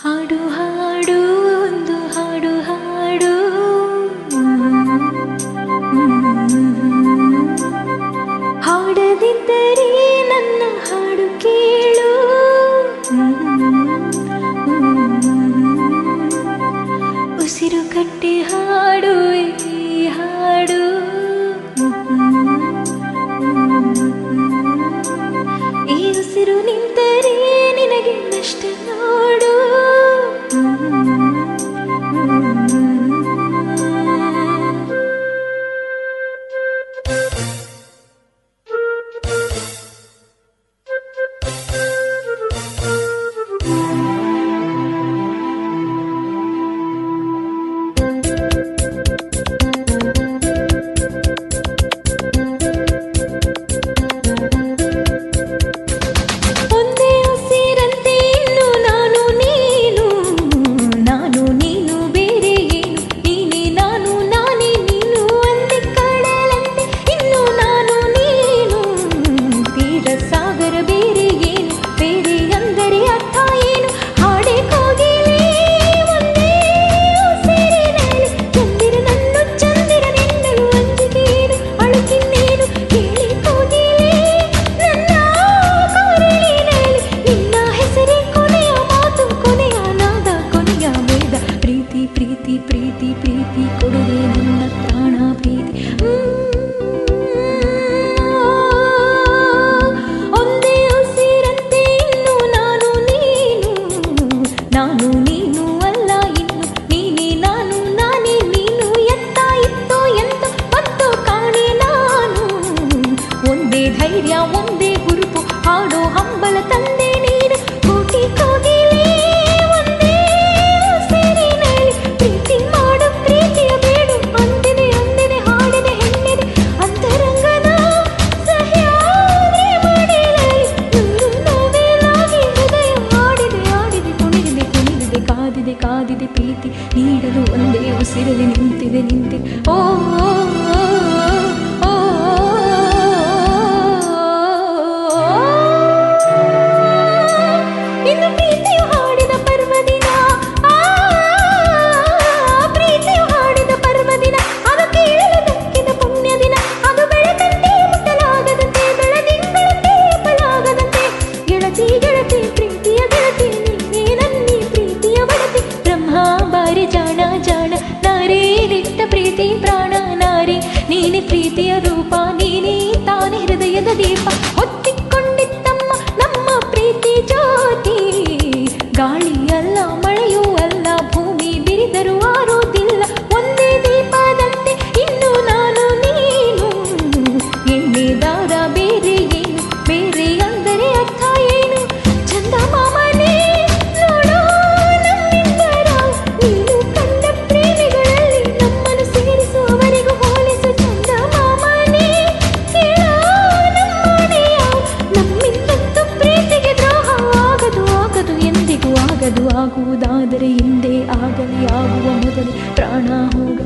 ಹಾಡು ಹಾಡು ಒಂದು ಹಾಡು ಹಾಡು ಹಾಡದಿದ್ದರೆ ನನ್ನ ಹಾಡು ಕೇಳು ಉಸಿರು ಕಟ್ಟಿ ಹಾಡು ಈ ಹಾಡು ಈ ಉಸಿರು ನಿಂತರೆ ನಿನಗೆ ನಷ್ಟ ನೋಡು ಪ್ರೀತಿ ಕೊಡುವೆ ನನ್ನ ಪ್ರಾಣ ಪ್ರೀತಿ ಒಂದೇ ಉಸಿರಂತೆ ಇನ್ನು ನಾನು ನೀನು ಅಲ್ಲ ಇನ್ನು ನೀನೇ ನಾನು ನಾನೇ ನೀನು ಎತ್ತ ಇತ್ತೋ ಎಂತ ಬಂತು ಕಾಣೆ ನಾನು ಒಂದೇ ಧೈರ್ಯ ಒಂದೇ ಹುರುಪು ಹಾಡೋ ಹಂಬಲ ತಂದೆ ನೀನು ಕೋಟಿ ಕೋಗಿಲೆ ಕಾದಿದೆ ಪ್ರೀತಿ ನೀಡಲು ಒಂದೇ ಉಸಿರಲ್ಲಿ ನಿಂತಿದೆ ಓ ಇನ್ನು ಪ್ರೀತಿಯು ಹಾಡಿದ ಪರ್ವದಿನ ಪ್ರೀತಿಯು ಹಾಡಿದ ಪರ್ವದಿನ ಅದು ಕೇಳಲು ದಕ್ಕಿದ ಪುಣ್ಯ ದಿನ ಅದು ಬೆಳಕಂತೆ ಮುಟ್ಟಲಾಗದಂತೆ ಬೆಳದಿಂಗಳಂತೆ ಅಪ್ಪಲಾಗದಂತೆ ಗೆಳತಿ ಗೆಳತಿ ಪ್ರೀತಿಯ ಗೆಳತಿ ನೀನೇ ನನ್ನಿ ಪ್ರೀತಿಯ ಬಡತಿ ಬಾರಿ ಜಾಣ ಜಾಣ ನಾರೇರಿಟ್ಟ ಪ್ರೀತಿ ಪ್ರಾಣ ನಾರಿ ನೀನೆ ಪ್ರೀತಿಯ ರೂಪ ನೀನೇ ತಾನೇ ಹೃದಯದ ದೀಪ ಹೊತ್ತಿಕೊಂಡಿತ್ತಮ್ಮ ನಮ್ಮ ಪ್ರೀತಿ ಜ್ಯೋತಿ ಗಾಳಿ ಅಲ್ಲ ಮಳೆಯೂ ಅಲ್ಲ ಭೂಮಿ ಬಿರಿದರೂ ಆರೋದಿಲ್ಲ ಒಂದೇ ದೀಪದಂತೆ ಇನ್ನು ನಾನು ನೀನು ಎಣ್ಣೆ ದಾರ ಬೇರೆ ಏನು ಬೇರೆ ಅಂದರೆ ಅರ್ಥ ಏನು ಚಂದ ಮಾಮನೇ ಆಗುವುದಾದರೆ ಹಿಂದೆ ಆಗಲಿ ಆಗುವ ಮೊದಲೇ ಪ್ರಾಣ ಹೋಗ